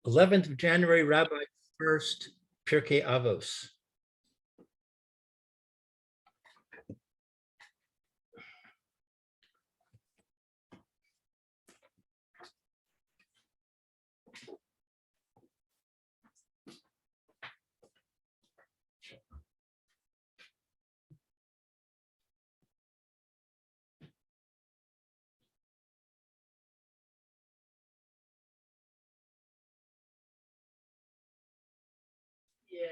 11th of January, Rabbi Furst, Pierke Avos. Yeah.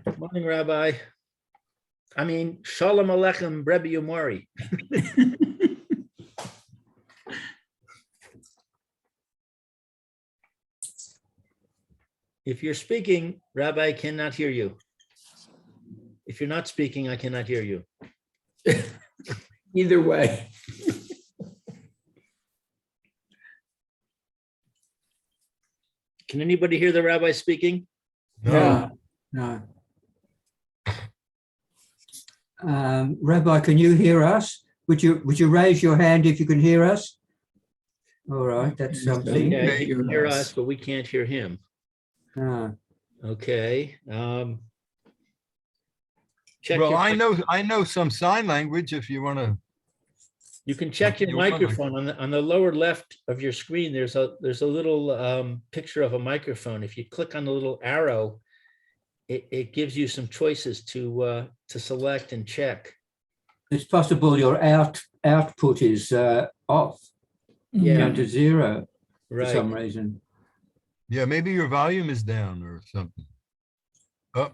Good morning, Rabbi. I mean, Shalom Aleichem, Rebbe Yomori. If you're speaking, Rabbi, I cannot hear you. If you're not speaking, I cannot hear you. Either way. Can anybody hear the Rabbi speaking? No. Rabbi, can you hear us? Would you raise your hand if you can hear us? All right, that's something. Okay, he can hear us, but we can't hear him. Okay. Check Well, your, I know some sign language if you want to. you can check your microphone on the lower left of your screen. There's a little picture of a microphone. If you click on the little arrow, it gives you some choices to select and check. It's possible your output is off. Yeah. Down to zero. for Right. some reason. Yeah, maybe your volume is down or something. Oh,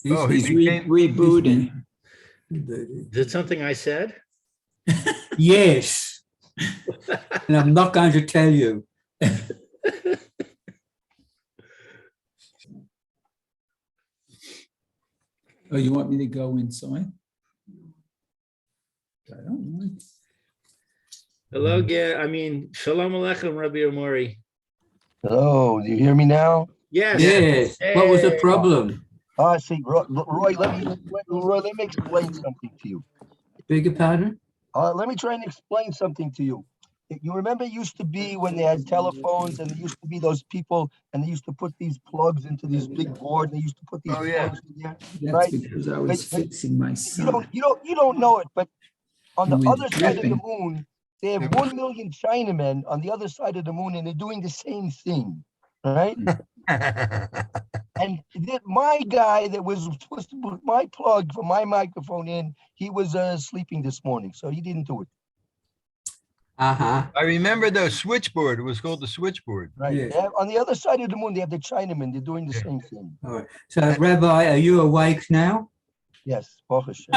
He's, Oh, he he's became- rebooting. Is it something I said? yes, and I'm not going to tell you. Oh, you want me to go inside? I don't mind. Hello, yeah, I mean, Shalom Aleichem, Rabbi Amori. Hello, do you hear me now? Yes. Yes. What was the Hey. problem? See, Roy, let me explain something to you. Beg your pardon? Let me try and explain something to you. You remember it used to be when they had telephones and there used to be those people and they used to put these plugs into these big boards. They used to put these Oh, yeah. plugs in there. That's Right. because I was But fixing my You son. don't know it, but on the He went other side of the dripping. moon, they have Yeah. 1 million Chinamen on the other side of the moon and they're doing the same thing. Right. And my guy that was supposed to put my plug for my microphone in, he was sleeping this morning, so he didn't do it. Uh-huh. I remember the switchboard. It was called the switchboard. Right. Yes. On the other side of the moon, they have the Chinamen. They're doing the Yeah. same thing. All right. So, Rabbi, are you awake now? Yes. Baruch Hashem.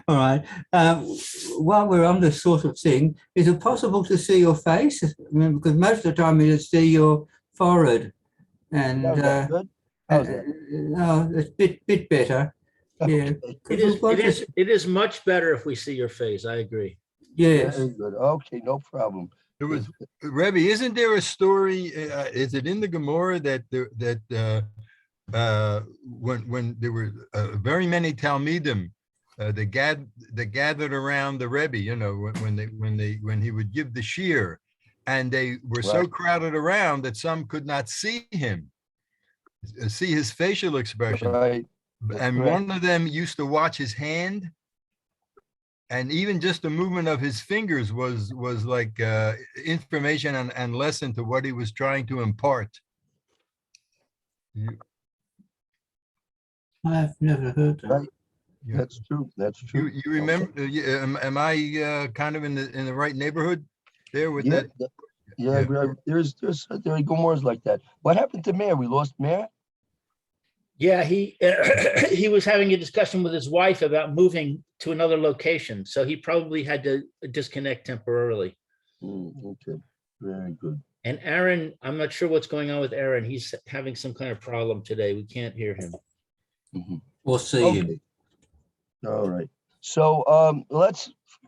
All right. While we're on this sort of thing, is it possible to see your face? I mean, because most of the time you just see your forehead. And Is that good? How's that? no, it's a bit better. Yeah. Okay. It is much better if we see your face. I agree. Yes. Very good. Okay, no problem. There was, Rebbe, isn't there a story, is it in the Gemara that when there were very many Talmidim, they gathered around the Rebbe, you know, when he would give the shir, and they were so Right. crowded around that some could not see him, see his facial expression. Right. That's And correct. one of them used to watch his hand, and even just the movement of his fingers was like information and lesson to what he was trying to impart. I've never heard that. Right. Yeah. That's true. That's true. You remember? Am I kind of in the right neighborhood there with Yeah. that? Yeah. There are Gomorrahs like that. What happened to Mayor? We lost Mayor? Yeah, he he was having a discussion with his wife about moving to another location, so he probably had to disconnect temporarily. Okay. Very good. And Aaron, I'm not sure what's going on with Aaron. He's having some kind of problem today. We can't hear him. Mhm. We'll see you. Okay. All right. So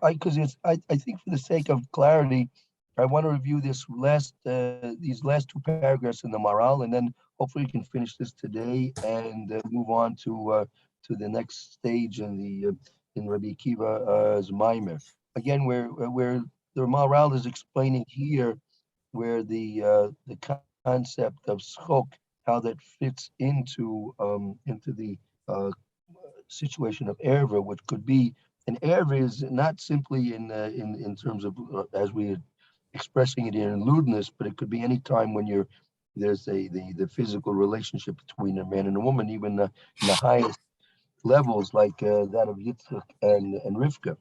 because I think for the sake of clarity, I want to review these last two paragraphs in the Maral, and then hopefully we can finish this today and move on to the next stage in Rabbi Akiva's Maimer. Again, where the Maral is explaining here where the concept of schok, how that fits into the situation of erva, which could be an erva is not simply in terms of as we are expressing it in lewdness, but it could be any time when there's the physical relationship between a man and a woman, even in the highest levels like that of Yitzchak and Rivka.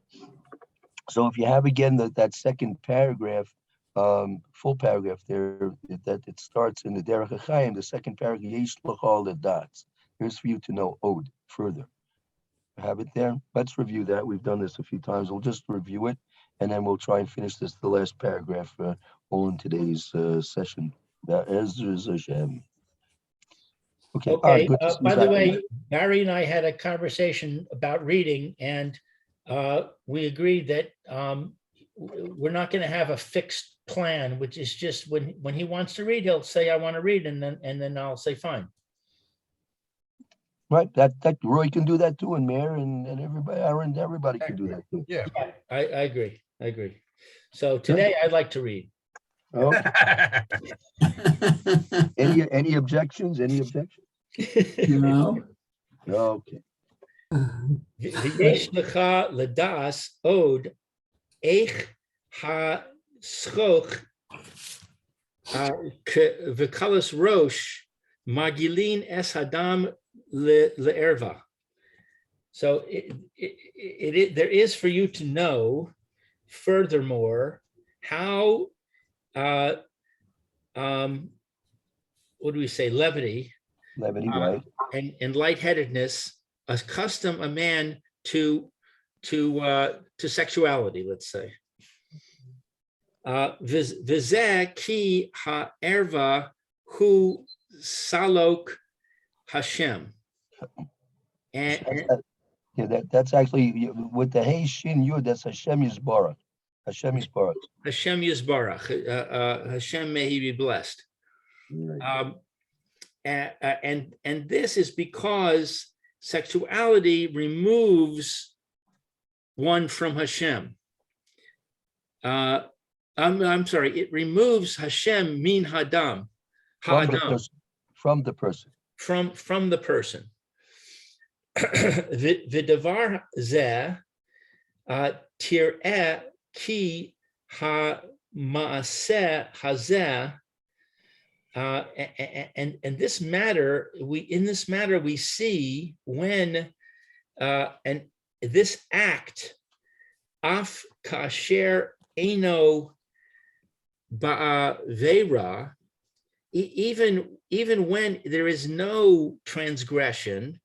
So if you have again that second paragraph, full paragraph there, that it starts in the Derech HaChaim, the second paragraph, Yesh l'chol dots. Here's for you to know Ode further. Have it there. Let's review that. We've done this a few times. We'll just review it, and then we'll try and finish the last paragraph all in today's session. Okay. Okay, Good to see by you the back. way, Barry and I had a conversation about reading, and we agreed that we're not going to have a fixed plan, which is just when he wants to read, he'll say, I want to read, and then I'll say, fine. Right. That Roy can do that too, and Mayor and everybody, Aaron, everybody can do that too. Yeah. I agree. I agree. So today I'd like to read. Okay. Any objections? Any objections? No. Okay. V'yesh lecha ledas od eich ha-schoch v'kalas rosh magilin es hadam le'erva. So there is for you to know, furthermore, how uh, what do we say, levity, Levity, right? and lightheadedness, accustom a man to sexuality, let's say. V'zeh ki ha'erva hu salok Hashem. Yeah, that's actually with the Hey Shin Yud, that's Hashem Yisbarach. Hashem Yisbarach. Hashem Yisbarach. Hashem, may he be blessed. And this is because sexuality removes one from Hashem. I'm sorry, it removes Hashem min hadam, ha'adam, From the person. from the person. V'davar zeh tir'eh ki ha'maaseh hazeh. And this matter, in this matter we see when and this act, af kasher eno ba'avera, even when there is no transgression,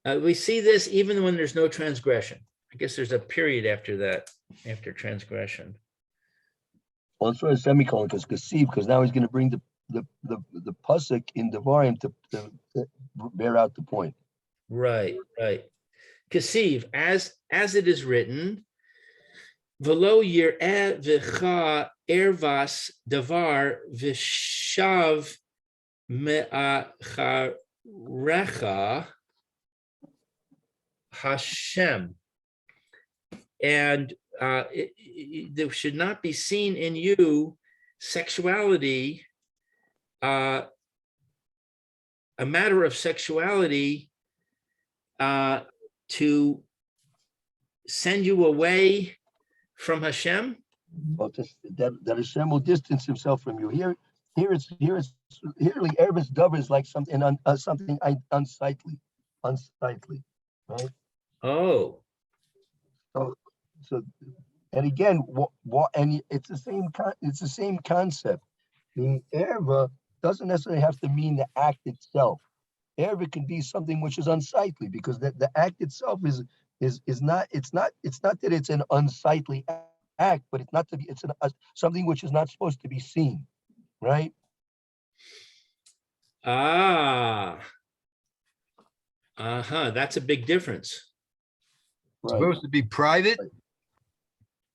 we see this even when there's no transgression. I guess there's a period after that, after transgression. Well, it's for a semicolon because now he's going to bring the pasuk in Devarim to bear out the point. Right. Kasiv, as it is written, v'lo yir'eh v'cha ervas davar v'shav me'acharecha Hashem. And there should not be seen in you sexuality, a matter of sexuality, to send you away from Hashem. Well, that Hashem will distance himself from you. Here Ervis Dover is like something unsightly, right? Oh. So, and again, and it's the same concept. The erva doesn't necessarily have to mean the act itself. Erva can be something which is unsightly because the act itself is not. It's not that it's an unsightly act, but it's not to be. It's something which is not supposed to be seen, right? That's a big difference. It's supposed to be private.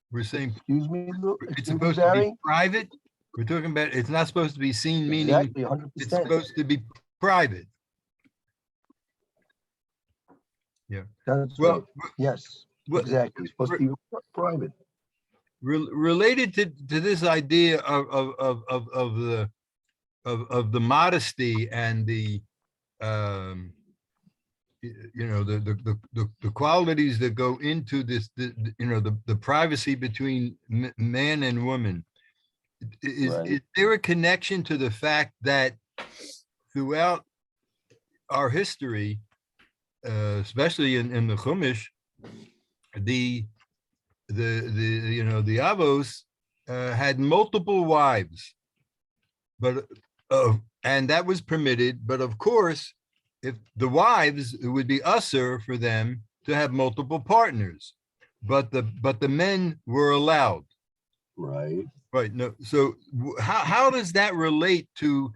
We're saying, excuse me, it's supposed to be private. We're talking about it's not supposed to be seen, meaning exactly, 100%. it's supposed to be private. Yeah. That's well, right. Yes, well, exactly. It's supposed to be private. Related to this idea of the modesty and the the qualities that go into this, the privacy between man and woman. Is there a connection to the fact that throughout our history, especially in the Chumash, the Avos had multiple wives, but and that was permitted. But of course, if the wives, it would be usher for them to have multiple partners, but the men were allowed. Right. Right. No. So how does that relate to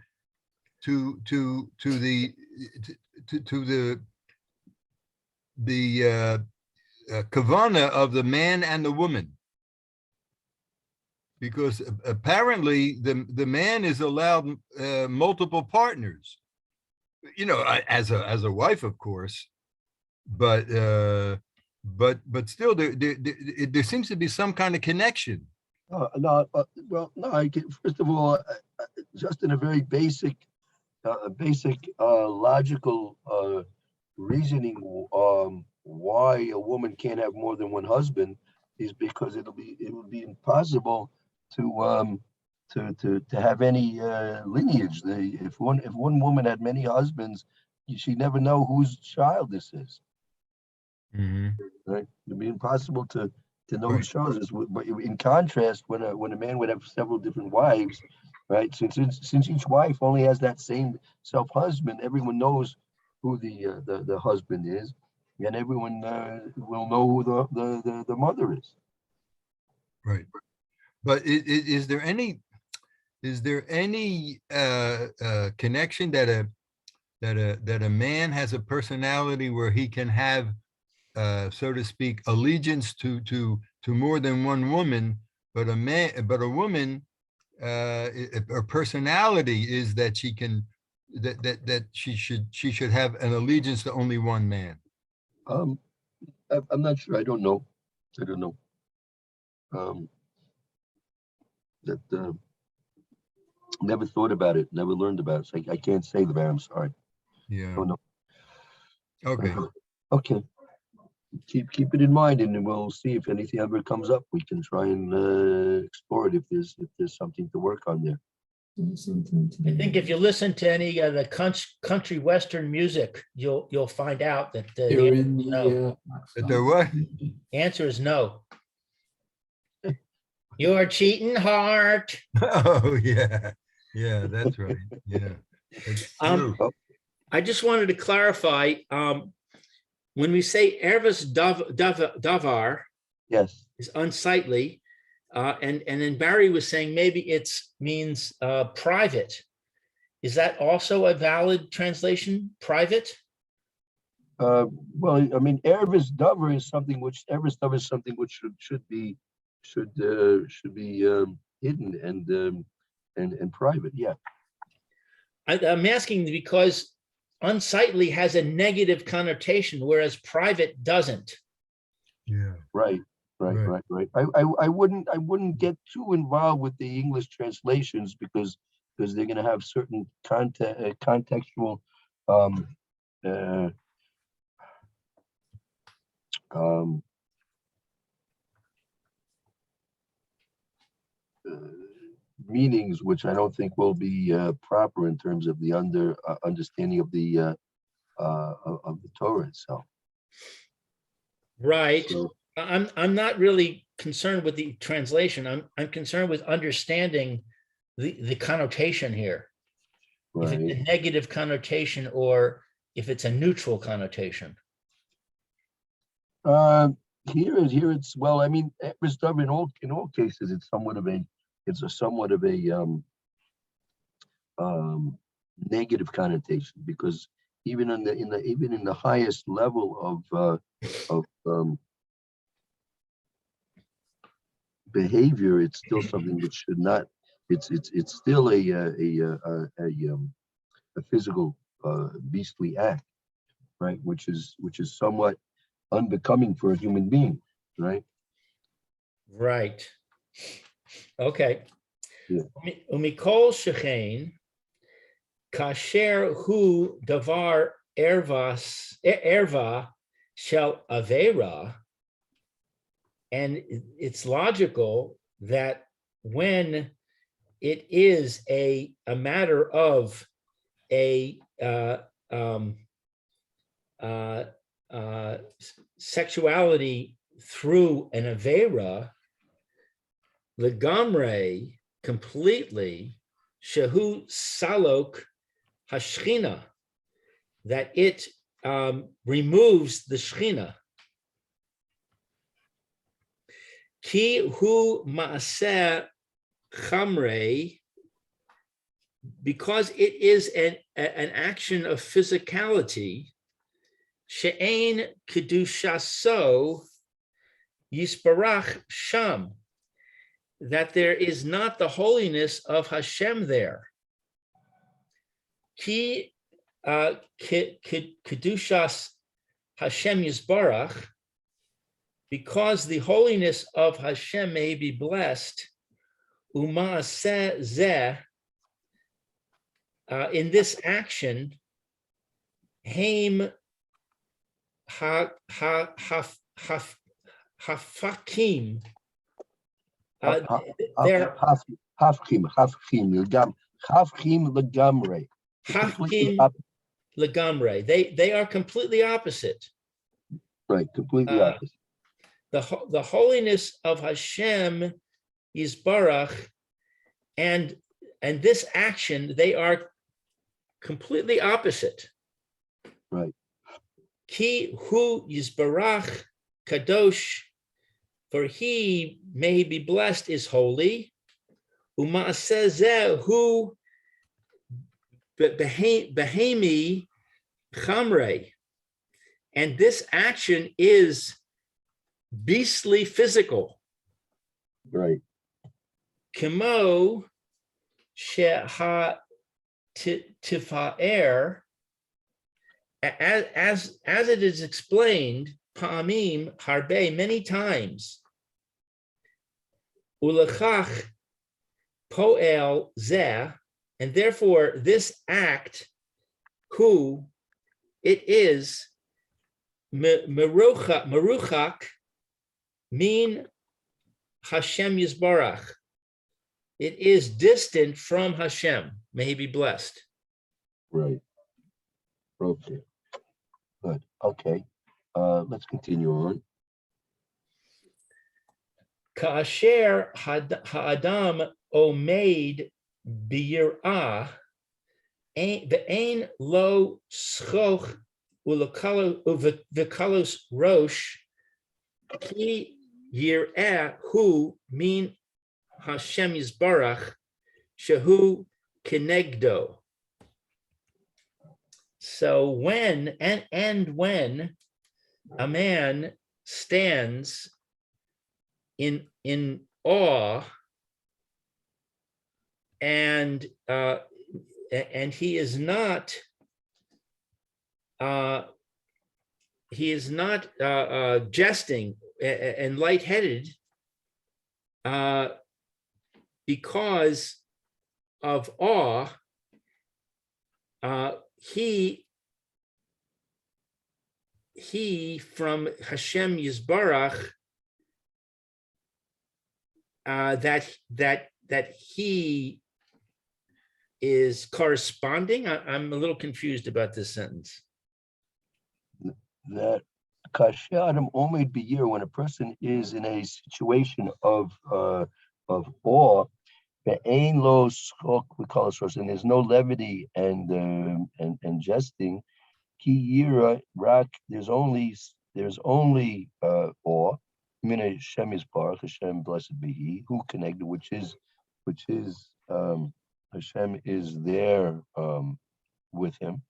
the kavana of the man and the woman? Because apparently the man is allowed multiple partners, as a wife, of course, but still there seems to be some kind of connection. No. First of all, just in a very basic logical reasoning, why a woman can't have more than one husband is because it would be impossible to have any lineage. If one woman had many husbands, she'd never know whose child this is. Mm-hmm. Right? It'd be impossible to to know who Right. shows us. But in contrast, when a man would have several different wives, right? Since each wife only has that same self-husband, everyone knows who the husband is, and everyone will know who the mother is. Right. But is there any connection that a man has a personality where he can have, so to speak, allegiance to more than one woman, but a woman, her personality is that she can, that she should have an allegiance to only one man. I'm not sure. I don't know. That never thought about it. Never learned about it. So I can't say the I'm sorry. Yeah. Don't know. Okay. Okay. Keep it in mind, and we'll see if anything ever comes up. We can try and explore it if there's something to work on there. I think if you listen to any of the country western music, you'll find out that the They're in no. But there what? Answer is no. You're cheating, heart. Oh, yeah. Yeah, that's right. Yeah. It's true. I just wanted to clarify, when we say Avos davar Yes. is unsightly, and then Barry was saying maybe it means private. Is that also a valid translation? Private? Well, I mean, Avos davar is something which should be hidden and private. Yeah. I'm asking because unsightly has a negative connotation, whereas private doesn't. Yeah. Right. I wouldn't get too involved with the English translations because they're going to have certain contextual meanings, which I don't think will be proper in terms of the understanding of the Torah itself. Right. So, I'm not really concerned with the translation. I'm concerned with understanding the connotation here. If it's a right. negative connotation or if it's a neutral connotation. Here it's well. I mean, in all cases, it's somewhat of a negative connotation because even in the highest level of behavior, it's still something which should not. It's still a physical beastly act, right? Which is somewhat unbecoming for a human being, right? Right. Okay. Yeah. Umikol shechein kasher hu davar erva shel avera, and it's logical that when it is a matter of a sexuality through an avera, legamre, completely, shehu salok hashchina, that it removes the shchina. Ki hu maaseh chamre, because it is an action of physicality, she'ein kedushaso yisparach sham, that there is not the holiness of Hashem there. Ki kedushas Hashem yisbarach, because the holiness of Hashem may be blessed. Uma'aseh zeh, in this action, haim hafakim. They're Hafchim legamre. hafkim legamre. They are completely opposite. Right, completely opposite. the holiness of Hashem Yisbarach, and this action, they are completely opposite. Right. Ki hu Yisbarach kadosh, for he, may he be blessed, is holy. Umaaseh zeh hu behemi chamrei, and this action is beastly physical. Right. Kimo sheha tifaer, as it is explained, pa'amim harbe, many times. Ulechach poel zeh, and therefore this act, who it is, meruchak, mean Hashem Yisbarach. It is distant from Hashem. May he be blessed. Right. Okay. Good. Okay. Let's continue on. Ka'asher ha'adam omeid biyir'ah, ve'ein lo schoch u'v'kalos rosh, ki yir'eh hu min Hashem Yisbarach shehu kenegdo. So when when a man stands in awe, and he is not jesting and lightheaded because of awe, he from Hashem Yisbarach, that he is corresponding. I'm a little confused about this sentence. That kasher adam omed b'yir, when a person is in a situation of awe, ve'ein lo schok v'kalos, and there's no levity and jesting. Ki yira rak, there's only awe. Mina Hashem Yisbarach, Hashem blessed be He, who connected, which is Hashem is there with him.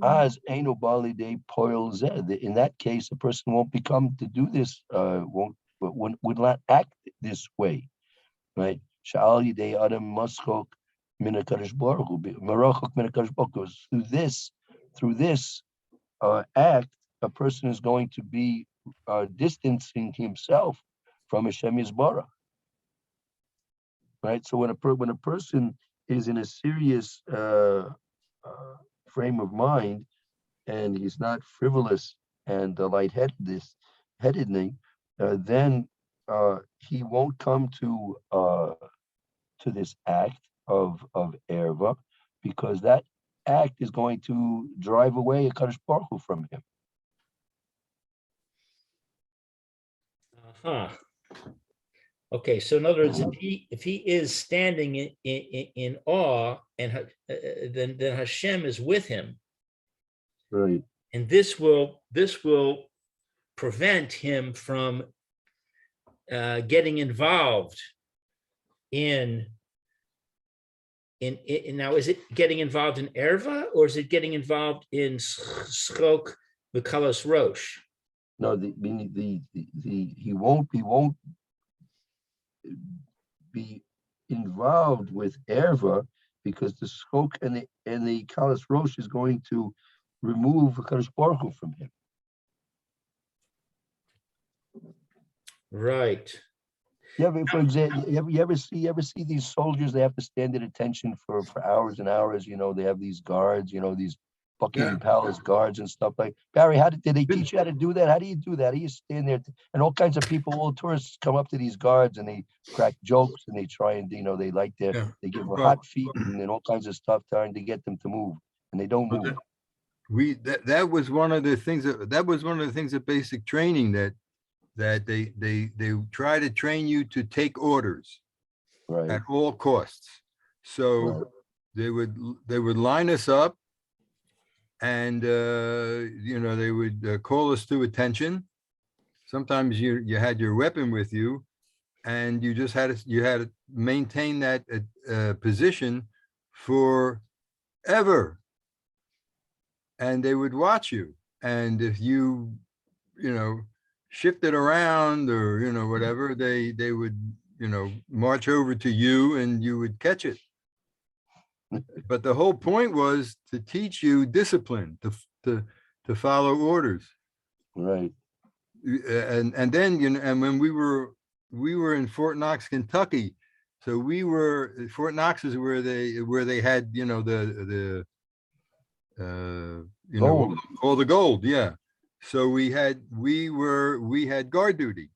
As Eino Bali de Poil Zed. In that case, a person won't become to do this, would not act this way, right? Sha'al Yidei Adam Maschok Mina Kadosh Baruch Hu, Marachok Mina Kadosh Baruch Hu. Through this act, a person is going to be distancing himself from Hashem Yisbarach, right? So when a person is in a serious frame of mind, and he's not frivolous and lightheadedly, then he won't come to this act of erva, because that act is going to drive away a Kadosh Baruch Hu from him. Okay, so in other words, if he is standing in awe, and then Hashem is with him, Right. and this will prevent him from getting involved in now, is it getting involved in erva, or is it getting involved in schok v'kalos rosh? No, he won't be involved with erva, because the schok and the kalas rosh is going to remove Kadosh Baruch Hu from him. Right. Yeah, but for example, you ever see these soldiers? They have to stand at attention for hours and hours. You know, they have these guards. You know, these Buckingham Palace guards and stuff like. Barry, did they teach you how to do that? How do you do that? How do you stand there? And all kinds of people, all tourists, come up to these guards and they crack jokes and they try and they like they give them hot feet and all kinds of stuff, trying to get them to move, and they don't move. That was one of the things that basic training, that that they try to train you to take orders Right. at all costs. So Right. they would line us up, and you know, they would call us to attention. Sometimes you had your weapon with you, and you just had to maintain that position forever, and they would watch you. And if you know, shifted around or, you know, whatever, they would, you know, march over to you and you would catch it. But the whole point was to teach you discipline, to follow orders. Right. And then, you know, and when we were in Fort Knox, Kentucky, so Fort Knox is where they had, you know, you know, Gold. all the gold. Yeah. So we had guard duty.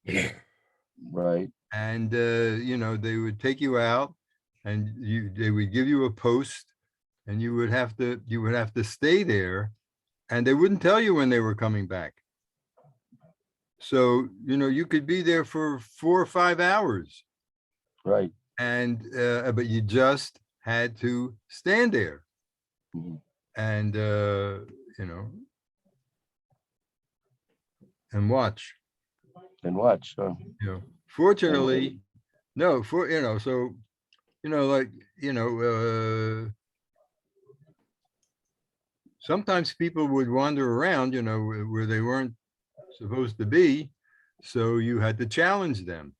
Right. And you know, they would take you out, and they would give you a post, and you would have to stay there, and they wouldn't tell you when they were coming back. So, you know, you could be there for 4 or 5 hours, Right. and but you just had to stand there. Mhm. And you know, and watch. And watch. You know, fortunately, no, you know, so, you know, like, you know, sometimes people would wander around, you know, where they weren't supposed to be. So you had to challenge them.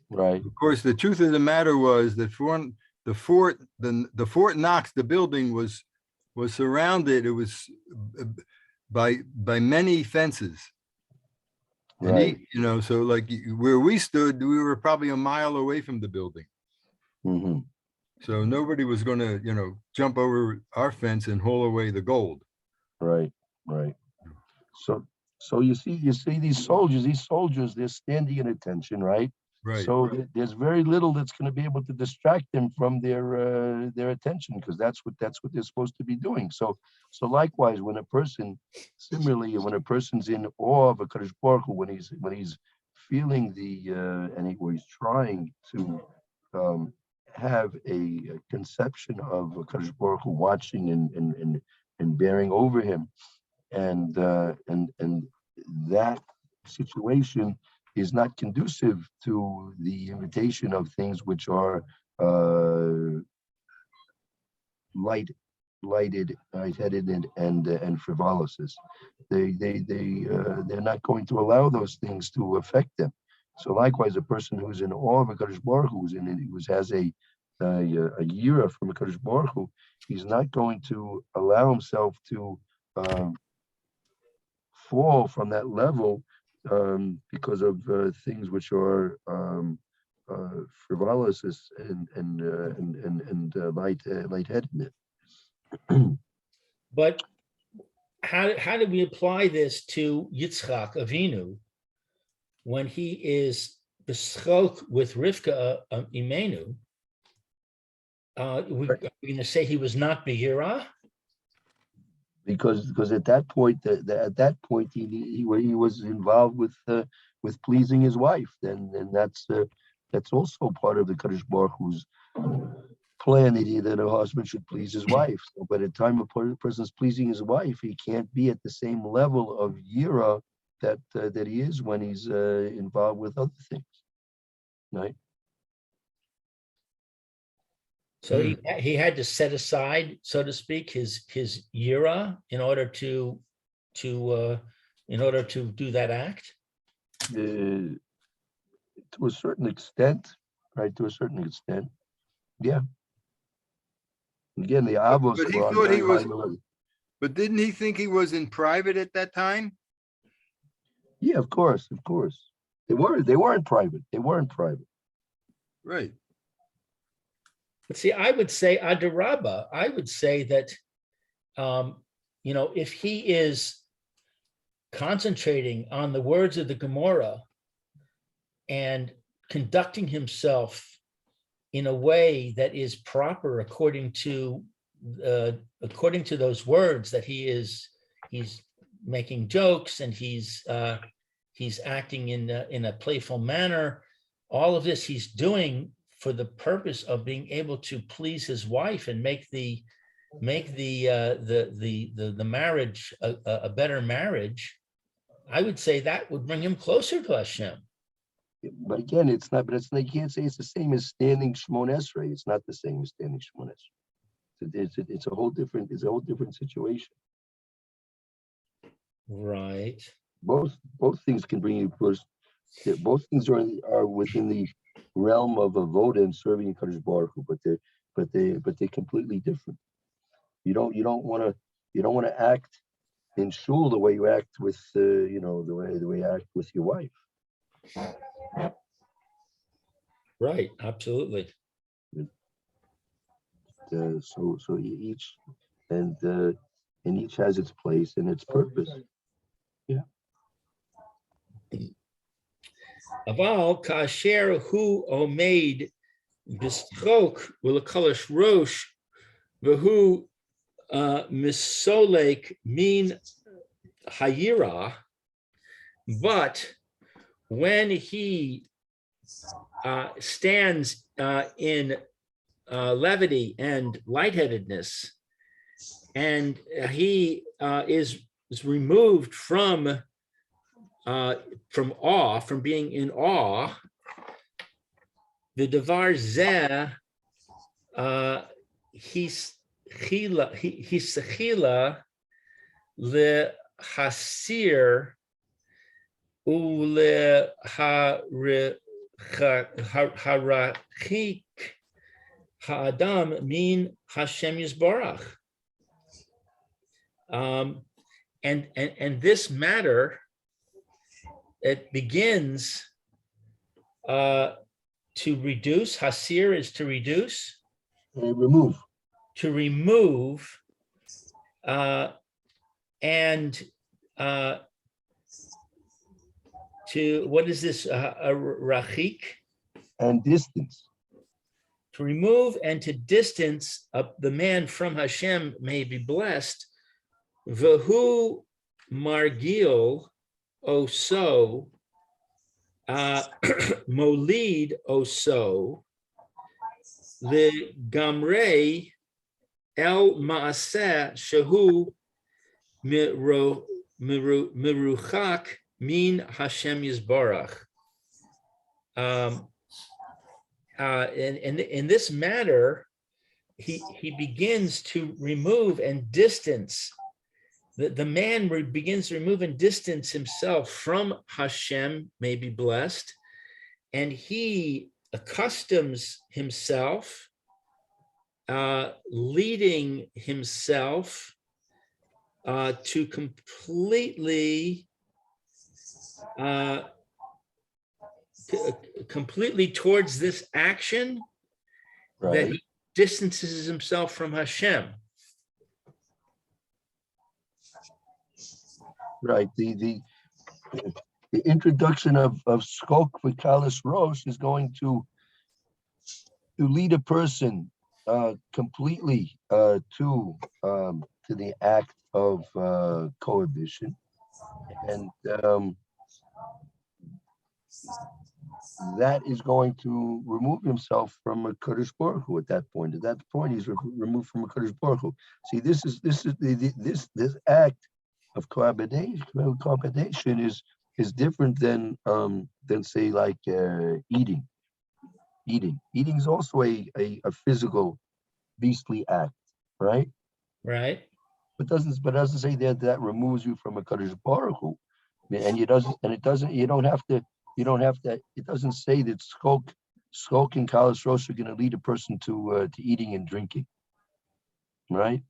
Right. Of course, the truth of the matter was that the Fort Knox, the building was surrounded. It was by many fences. And Right. you know, so like where we stood, we were probably a mile away from the building. Mm-hmm. So nobody was going to, you know, jump over our fence and haul away the gold. Right. Right. So you see these soldiers, they're standing at attention, right? Right. So there's very little that's going to be able to distract them from their attention, because that's what they're supposed to be doing. So likewise, when a person's in awe of a Kadosh Baruch Hu, when he's feeling where he's trying to have a conception of a Kadosh Baruch Hu watching and bearing over him, and that situation is not conducive to the invitation of things which are lightheaded and frivolous. They're not going to allow those things to affect them. So likewise, a person who's in awe of a Kadosh Baruch Hu, who has a yira from a Kadosh Baruch Hu, he's not going to allow himself to fall from that level because of things which are frivolous and lightheadedness. But how do we apply this to Yitzchak Avinu when he is beschok with Rivka Imenu? We're going to say he was not Be'ira? Because at that point, he was involved with pleasing his wife, and that's also part of the Kadosh Baruch Hu's plan, that a husband should please his wife. So by the time a person is pleasing his wife, he can't be at the same level of yira that he is when he's involved with other things, right? So he had to set aside, so to speak, his yira in order to do that act. To a certain extent, right? To a certain extent, yeah. Again, the Avos But he were on thought he very was- high level. But didn't he think he was in private at that time? Yeah, of course. They were in private. Right. But see, I would say Adarabba, I would say that, you know, if he is concentrating on the words of the Gemara and conducting himself in a way that is proper according to those words, that he's making jokes and he's He's acting in a playful manner. All of this he's doing for the purpose of being able to please his wife and make the marriage a better marriage. I would say that would bring him closer to Hashem. But again, it's not. But it's you can't say it's the same as standing Shmon Esrei. It's not the same as standing Shmon Esrei. It's a whole different. It's a whole different situation. Right. Both things can bring you close. Both things are within the realm of avoda and serving Kadosh Baruch Hu, but they're completely different. You don't want to act in shul the way you act with the way you act with your wife. Right. Absolutely. So each has its place and its purpose. Yeah. Aval kasher hu omeid bischok ulakalish rosh v'hu misolek min hayira. But when he stands in levity and lightheadedness, and he is removed from awe, from being in awe, the devar zeh he's sechila le hasir ule harachik ha'adam min Hashem Yisbarach. And this matter, it begins to reduce. Hasir is to reduce. Remove. To remove, and to, what is this? Rachik? And distance. To remove and to distance the man from Hashem, may be blessed. V'hu margil oso, molid oso, the gamrei el maaseh shehu miruchak min Hashem Yisbarach. In this matter, he begins to remove and distance. The man begins to remove and distance himself from Hashem, may be blessed, and he accustoms himself, leading himself to completely towards this action, Right. that he distances himself from Hashem. Right. The introduction of skok v'kalas rosh is going to lead a person completely to the act of cohibition, and that is going to remove himself from a Kadosh Baruch Hu at that point. At that point, he's removed from a Kadosh Baruch Hu. See, this act of cohabitation is different than say like eating. Eating is also a physical beastly act, right? Right. But doesn't say that removes you from a Kadosh Baruch Hu, and it doesn't say that skok and kalas rosh are going to lead a person to eating and drinking, right?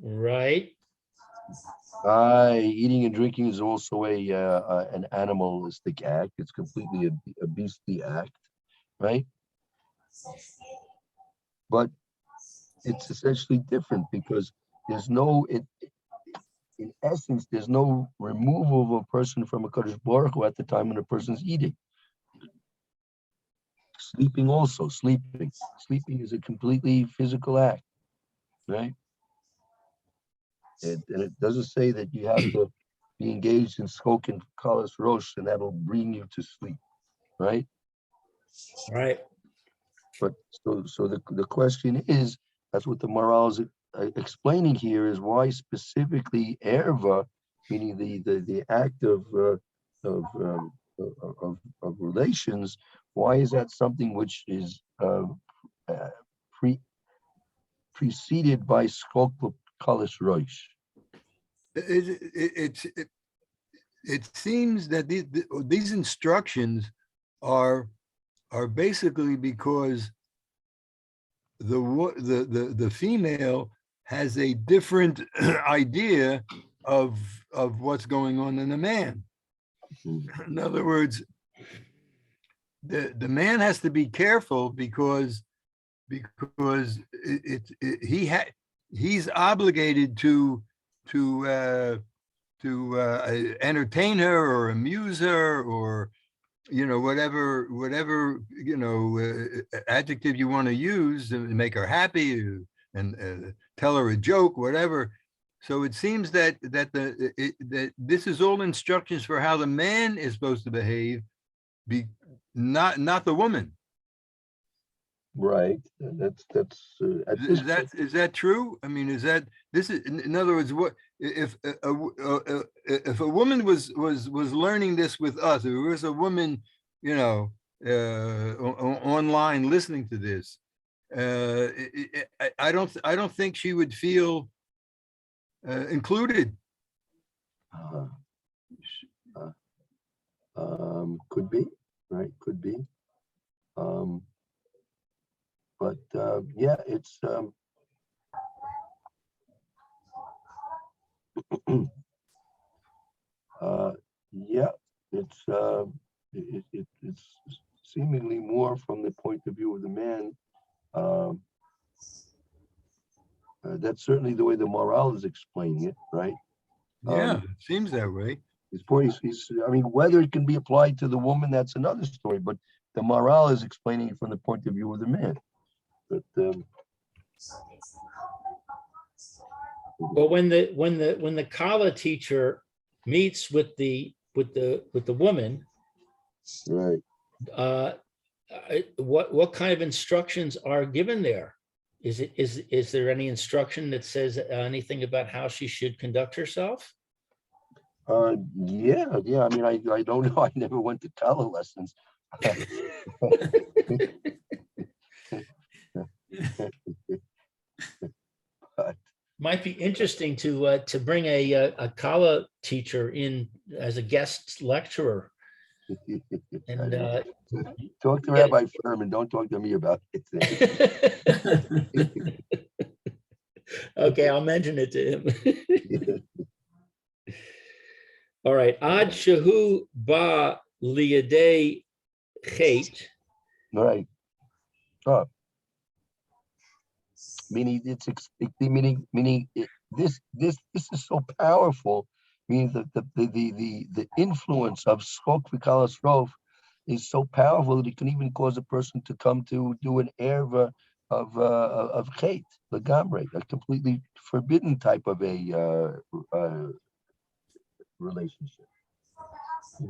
Right. Eating and drinking is also an animalistic act. It's completely a beastly act, right? But it's essentially different because there's no, in essence, there's no removal of a person from a Kadosh Baruch Hu at the time when a person's eating. Sleeping also, sleeping is a completely physical act, right? And it doesn't say that you have to be engaged in Skokin Kalas Rosh, and that'll bring you to sleep, right? Right. But so the question is, that's what the morale is explaining here, is why specifically erva, meaning the act of relations, why is that something which is preceded by skok kalish roish? It seems that these instructions are basically because the female has a different idea of what's going on in the man. In other words, the man has to be careful because he's obligated to entertain her or amuse her, or whatever adjective you want to use to make her happy, and tell her a joke, whatever. So it seems that this is all instructions for how the man is supposed to behave, not the woman. Right. That's Is that true? I mean, in other words, what if a woman was learning this with us, if there was a woman, online listening to this, I don't think she would feel included. Could be, right? Could be. But yeah, it's yeah, it's seemingly more from the point of view of the man. That's certainly the way the morale is explaining it, right? Yeah, it seems that way. His point is, I mean, whether it can be applied to the woman, that's another story. But the morale is explaining it from the point of view of the man. But But when the Kala teacher meets with the woman, right. What kind of instructions are given there? Is there any instruction that says anything about how she should conduct herself? Yeah. I mean, I don't know. I never went to Kala lessons. Might be interesting to bring a Kala teacher in as a guest lecturer. And talk to Rabbi Furman. Don't talk to me about it. Okay, I'll mention it to him. All right. Ad shahu ba liyadei chet. Right. Oh. Meaning this is so powerful. Meaning that the influence of skok v'kalas rov is so powerful that it can even cause a person to come to do an erva of chet, legamre, a completely forbidden type of a relationship.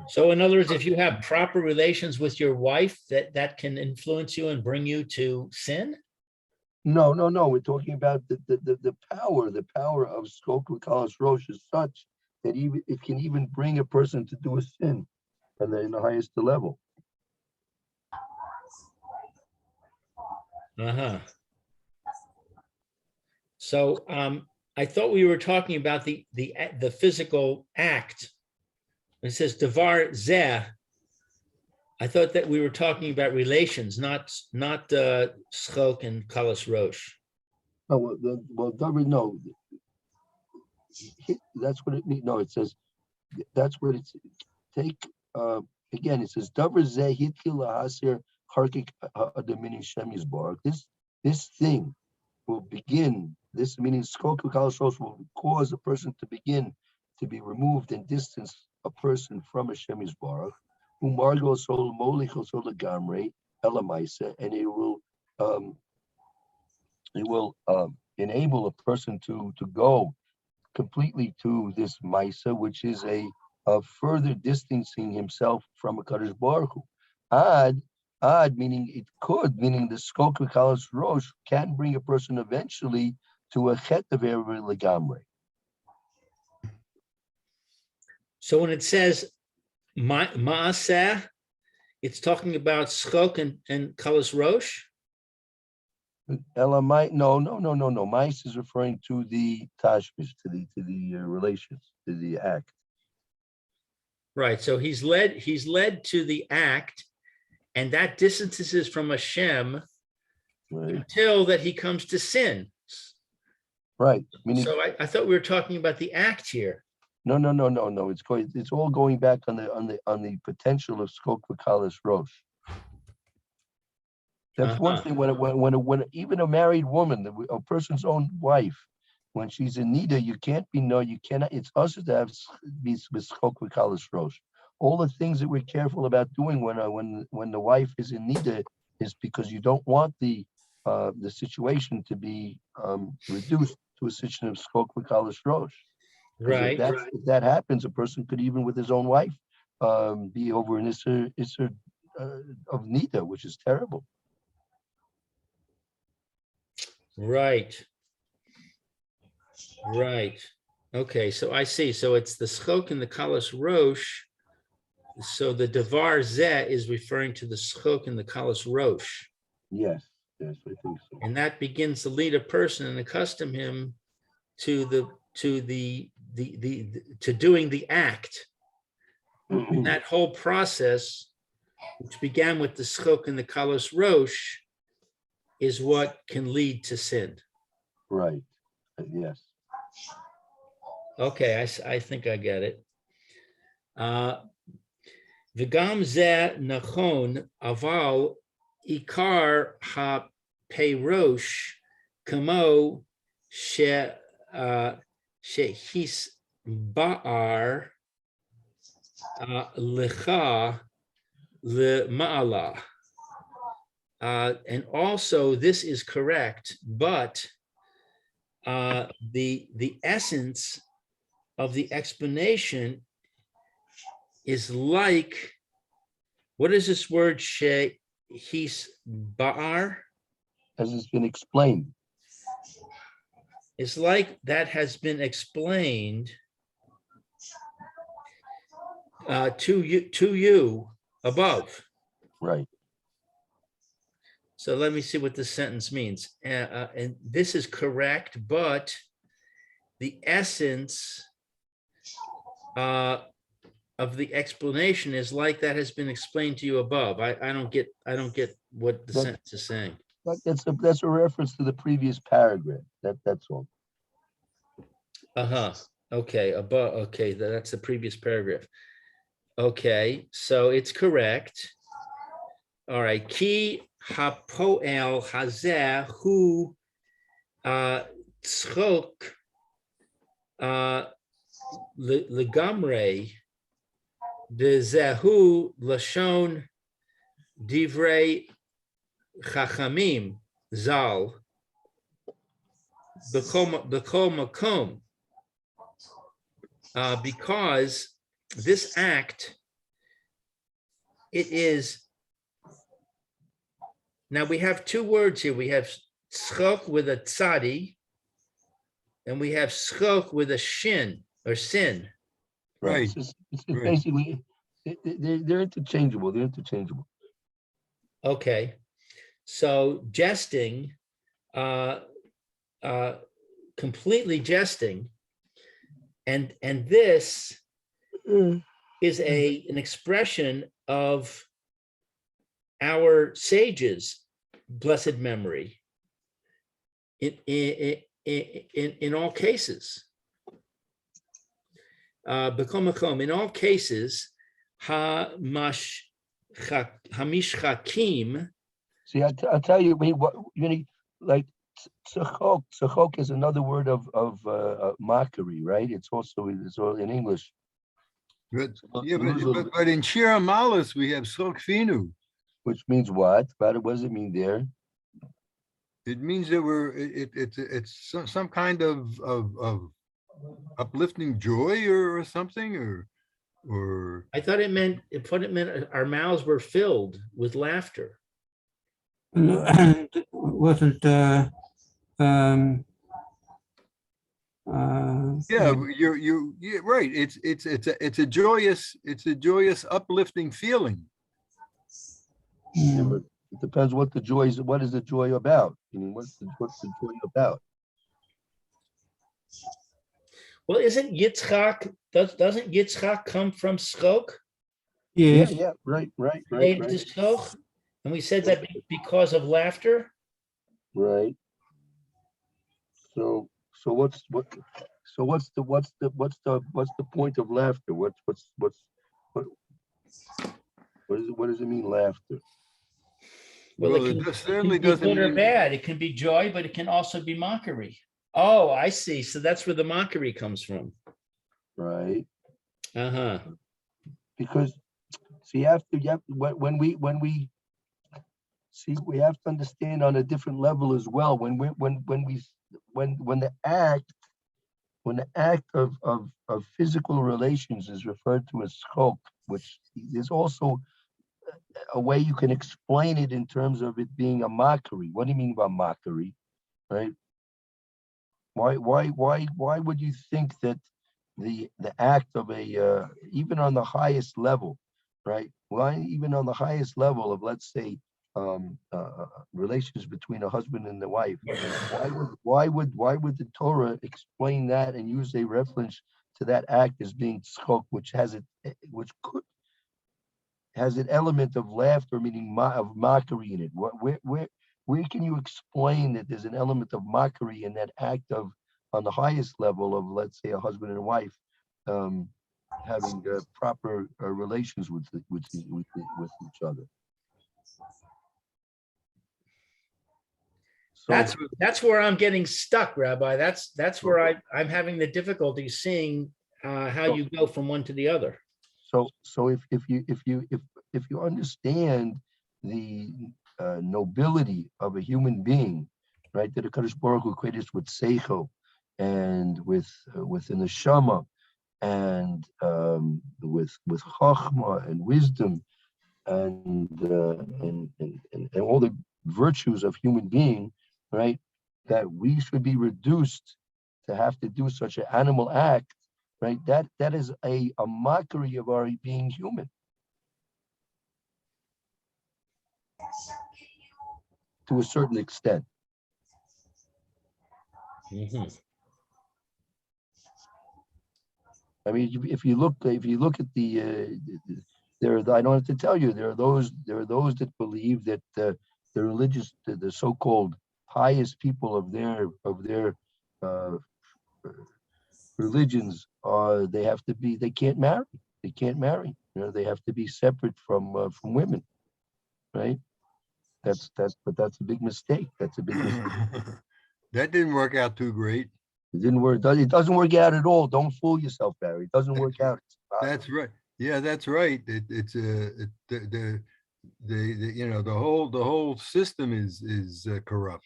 So in other words, if you have proper relations with your wife, that can influence you and bring you to sin? No. We're talking about the power of skok v'kalas rosh is such that even it can even bring a person to do a sin, and in the highest level. So I thought we were talking about the physical act. It says davar zeh. I thought that we were talking about relations, not schok and kalas rosh. Oh well, davar, no. That's what it means. No, it says that's what it's take. Again, it says davar zeh hitkil lahasir harkik adamini shemis bar. This thing will begin. This meaning skok v'kalas rosh will cause a person to begin to be removed and distance a person from a shemis bar. Umargo sol molichel sol legamre elamaisa, and it will enable a person to go completely to this Maisa, which is a further distancing himself from a Kadosh Baruch Hu. Ad meaning it could, meaning the Skok V'Kalas Rosh can bring a person eventually to a Chet of Erev Legamre. So when it says Maaseh, it's talking about Schok and Kalas Rosh? Elamite, no. Mais is referring to the tashmish, to the relations, to the act. Right, so he's led to the act, and that distances from Hashem Right. until that he comes to sin. Right. Meaning, So I thought we were talking about the act here. no. It's all going back on the potential of Skok V'Kalas Rosh. That's one thing. When even a married woman, a person's own wife, when she's in nida, you cannot. It's us to have be Skok V'Kalas Rosh. All the things that we're careful about doing when the wife is in nida is because you don't want the situation to be reduced to a situation of Skok V'Kalas Rosh. Right. If that happens, a person could even with his own wife be over an issur of nida, which is terrible. Right. Okay, so I see. So it's the Schok and the Kalas Rosh. So the Devar Zeh is referring to the Schok and the Kalas Rosh. Yes, I think so. And that begins to lead a person and accustom him to doing the act. And that whole process, which began with the Schok and the Kalas Rosh, is what can lead to sin. Right. Yes. Okay, I think I get it. V'gam zeh nachon aval ikar ha-peirosh kamo shehis ba'ar lecha le'ma'ala. And also this is correct, but the essence of the explanation is like, what is this word shehis ba'ar? As it's been explained. It's like that has been explained to you above. Right. So let me see what this sentence means. And this is correct, but the essence of the explanation is like that has been explained to you above. I don't get what the sentence is saying. That's a reference to the previous paragraph. That's all. Okay, above. Okay, that's the previous paragraph. Okay, so it's correct. All right. Ki hapoel hazeh hu tzchok legamre dezehu lashon divrei chachamim zal b'kol makom, because this act, it is. Now we have two words here. We have tzchok with a tzadi, and we have tzchok with a shin or sin. Right. It's Right. basically, they're interchangeable. Okay, so jesting, completely jesting, and this is an expression of our sages' blessed memory in all cases. In all cases, hamishchakim. See, I'll tell you, like tzachok is another word of mockery, right? It's also in English. But in Shir Amalis, we have Sokfinu. Which means what? What does it mean there? It means that it's some kind of uplifting joy or something, or I thought it meant, our mouths were filled with laughter. And it wasn't, um, yeah, you're right. It's a joyous, uplifting feeling. Yeah, but it depends what the joy is. What is the joy about? I mean, what's the joy about? Well, isn't Yitzchak, doesn't Yitzchak come from Schok? yes, Yeah, right. Made to Schok? And we said that because of laughter? Right. So what's the point of laughter? What does it mean, laughter? Well, Well, it it can certainly be doesn't good or mean, bad. It can be joy, but it can also be mockery. Oh, I see. So that's where the mockery comes from. Right. Uh-huh. Because see, when we see, we have to understand on a different level as well. When the act of physical relations is referred to as chok, which is also a way you can explain it in terms of it being a mockery. What do you mean by mockery, right? Why would you think that the act of a even on the highest level, right? Why even on the highest level of, let's say, relations between a husband and the wife, why would the Torah explain that and use a reference to that act as being tzchok, which has an element of laughter, meaning of mockery in it? Where can you explain that there's an element of mockery in that act of, on the highest level of, let's say, a husband and a wife having proper relations with each other? So That's where I'm getting stuck, Rabbi. That's where I'm having the difficulty seeing how you go from one to the other. So if you understand the nobility of a human being, right, that the Kadosh Baruch Hu created us with seichel and with the neshama and with chachma and wisdom and all the virtues of human being, right, that we should be reduced to have to do such an animal act, right? That is a mockery of our being human. To a certain extent. Mhm. I mean, if you look at I don't have to tell you, there are those that believe that the religious, the so-called pious people of their religions they can't marry. You know, they have to be separate from women, right? But that's a big mistake. That's a big mistake. that didn't work out too great. It didn't work. It doesn't work out at all. Don't fool yourself, Barry. It doesn't work out. That's right. Yeah, that's right. It's the you know, the whole system is corrupt.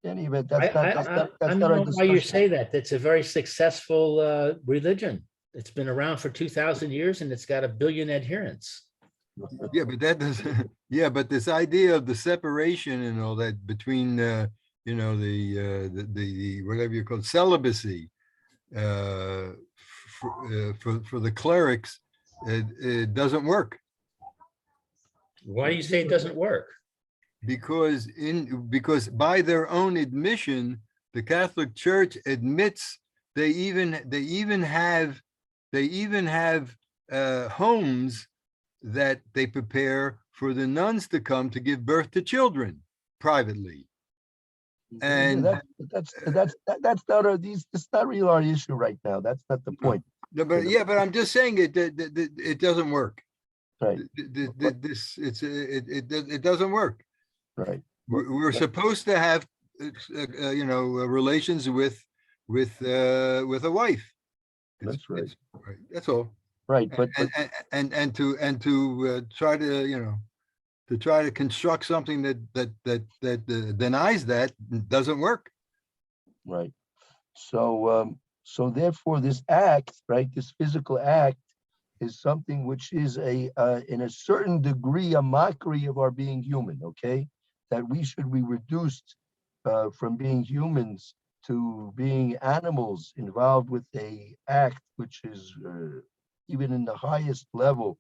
In any event, I that's don't not our know why you discussion. say that. That's a very successful religion. It's been around for 2,000 years and it's got 1 billion adherents. Yeah, but that doesn't. Yeah, but this idea of the separation and all that between you know, the whatever you call celibacy for the clerics, it doesn't work. Why do you say it doesn't work? Because by their own admission, the Catholic Church admits they even have homes that they prepare for the nuns to come to give birth to children privately. And that's not really our issue right now. That's not the point. no, but yeah, but I'm just saying it doesn't work. Right. It doesn't work. Right. We're supposed to have you know, relations with a wife. That's right. Right. That's all. Right. But And to try to, you know, to try to construct something that denies that doesn't work. right. So So therefore, this act, right, this physical act is something which is in a certain degree, a mockery of our being human, okay? That we should be reduced from being humans to being animals involved with a act which is even in the highest level,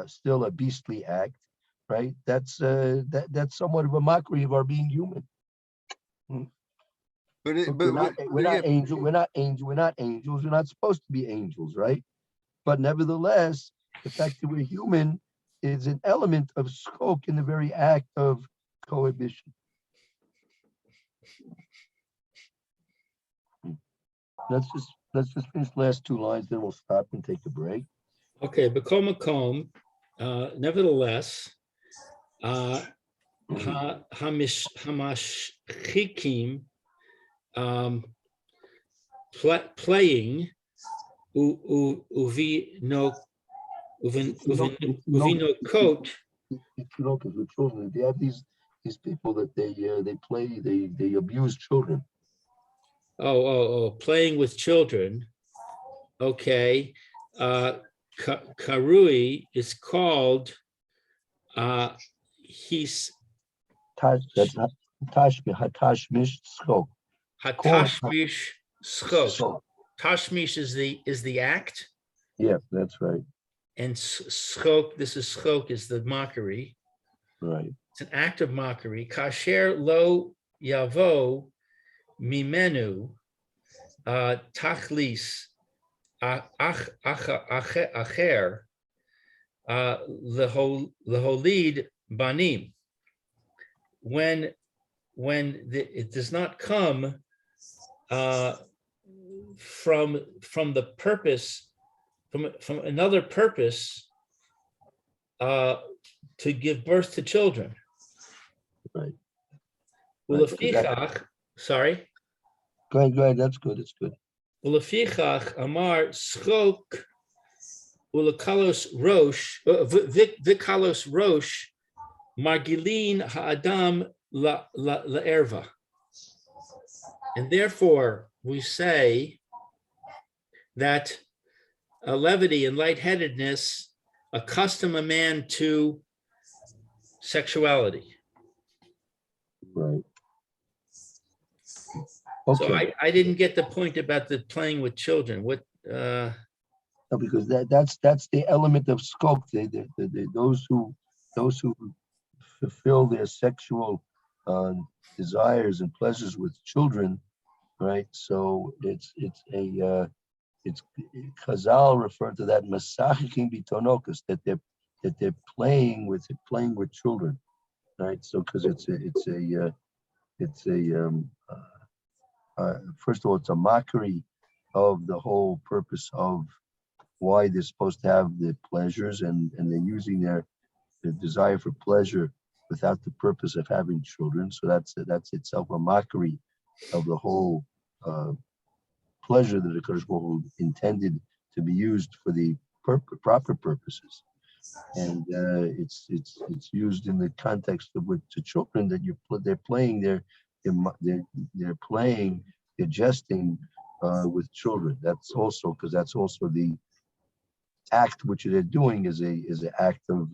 still a beastly act, right? That's somewhat of a mockery of our being human. But Look, we're not angels. We're not supposed to be angels, right? But nevertheless, the fact that we're human is an element of scope in the very act of cohibition. Let's just finish the last two lines, then we'll stop and take a break. Okay, B'kol Makom, nevertheless, hamashchikim, playing, uvinokot. Because with children, they have these people that they play, they abuse children. Playing with children. Okay. Karui is called he's Hatashmish skok. Hatashmish schok. Tashmish is the act. Yeah, that's right. And schok, schok is the mockery. Right. It's an act of mockery. Kasher lo yavo mimenu tachlis acher leholid banim. When it does not come from the purpose, from another purpose, to give birth to children. Right. Sorry. Go ahead. That's good. It's good. Ulefichach amar schok ulekalos rosh vikalos rosh margilin ha'adam la'erva. And therefore, we say that levity and lightheadedness accustom a man to sexuality. Right. Okay. So I didn't get the point about the playing with children. What? No, because that's the element of scope. Those who fulfill their sexual desires and pleasures with children, right? So it's Chazal referred to that masachikim bitonokus, that they're playing with children, right? So because first of all, it's a mockery of the whole purpose of why they're supposed to have the pleasures, and they're using their desire for pleasure without the purpose of having children. So that's itself a mockery of the whole pleasure that the Kadosh Baruch Hu intended to be used for the proper purposes. And it's used in the context of with the children that they're playing, they're playing, they're jesting with children. That's also because that's also the act which they're doing is an act of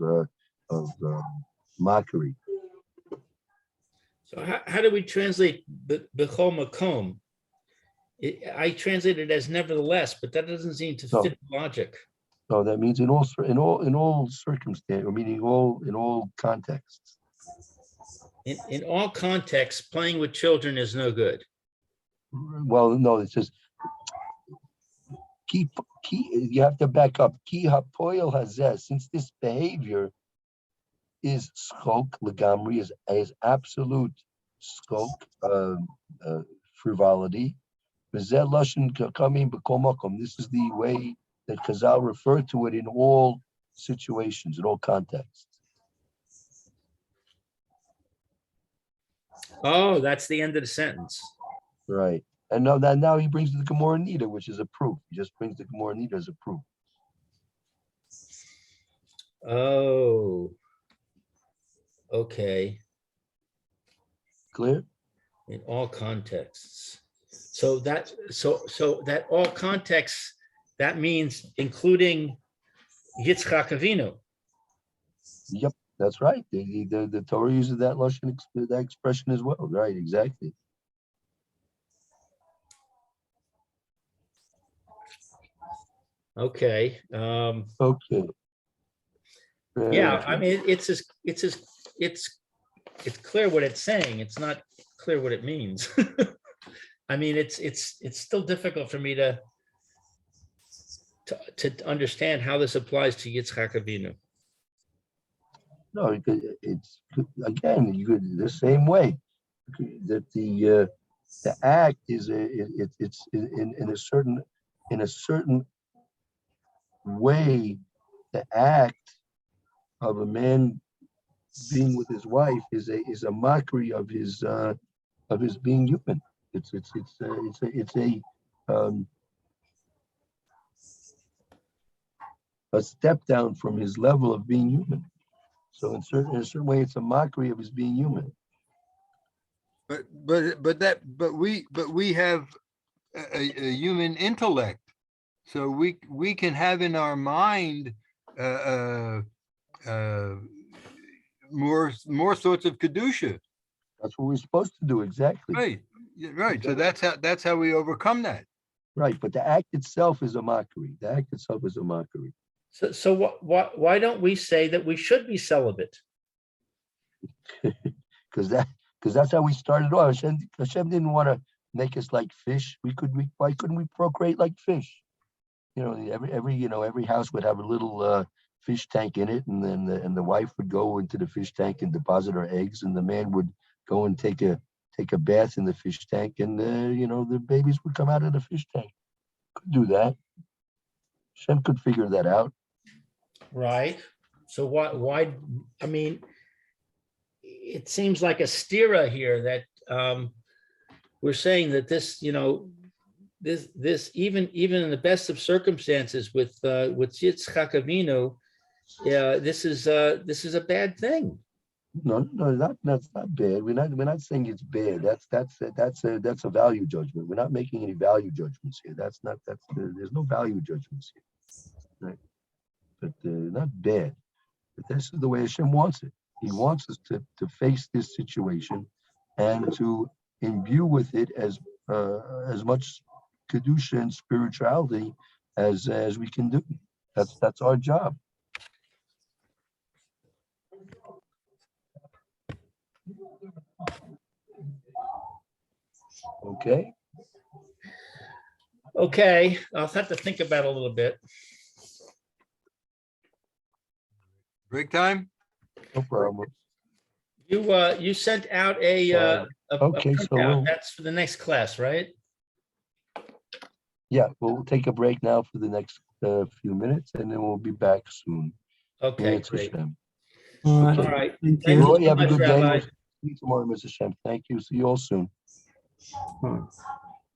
mockery. So how do we translate b'chol makom? I translate it as nevertheless, but that doesn't seem to fit logic. No, that means in all circumstances, meaning in all contexts. In all contexts, playing with children is no good. Well, no, it says key. You have to back up. Ki hapoil hazeh, since this behavior is schok legamri, is absolute schok, frivolity. V'zeh lashon kamim b'kol makom. This is the way that Chazal referred to it in all situations, in all contexts. Oh, that's the end of the sentence. Right. And now he brings the Gemara Nida, which is a proof. He just brings the Gemara Nida as a proof. Oh, okay. Clear? In all contexts. So that all contexts, that means including Yitzchak Avinu. Yep, that's right. The Torah uses that lashon, that expression as well. Right, exactly. Okay. Okay. Yeah, I mean, it's clear what it's saying. It's not clear what it means. I mean, it's still difficult for me to understand how this applies to Yitzchak Avinu. No, it's again, you could the same way that the act is it's in a certain way. The act of a man being with his wife is a mockery of his being human. It's a step down from his level of being human. So in a certain way, it's a mockery of his being human. But we have a human intellect, so we can have in our mind more sorts of kedusha. That's what we're supposed to do, exactly. Right, right. So that's how we overcome that. Right, but the act itself is a mockery. The act itself is a mockery. So why don't we say that we should be celibate? Because that's how we started off. Hashem didn't want to make us like fish. Why couldn't we procreate like fish? You know, every house would have a little fish tank in it, and then the wife would go into the fish tank and deposit her eggs, and the man would go and take a bath in the fish tank, and the babies would come out of the fish tank. Could do that. Hashem could figure that out. Right. So why, I mean, it seems like a stira here that we're saying that this, this even in the best of circumstances with Yitzchak Avinu, this is a bad thing. No, that's not bad. We're not saying it's bad. That's a value judgment. We're not making any value judgments here. There's no value judgments here. Right? But not bad. But this is the way Hashem wants it. He wants us to face this situation and to imbue with it as much kedusha and spirituality as we can do. That's our job. Okay. Okay, I'll have to think about it a little bit. Break time? No problem. You sent out a Okay, so printout. That's for the next class, right? Yeah, we'll take a break now for the next few minutes, and then we'll be back soon. Okay, It's great. Hashem. All right. All right. Thank Thank you. Roy, so have a much, good day. Rabbi. We'll see you tomorrow, Mr. Hashem. Thank you. See you all soon. All right.